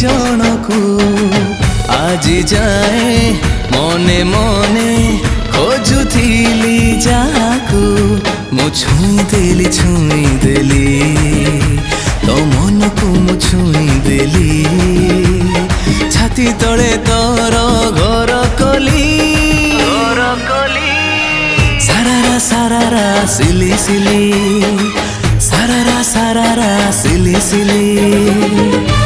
ଜଣକୁ ଆଜି ଯାଏ ମନେ ମନେ ଖୋଜୁଥିଲି ଯାହାକୁ ମୁଁ ଛୁଇଁଦେଲି ତୋ ମନକୁ ମୁଁ ଛୁଇଁଦେଲି ଛାତି ତଳେ ତୋର ଘର କଲି ସାରାରା ସିଲି ସିଲି ସାରାରା ସିଲି ସିଲି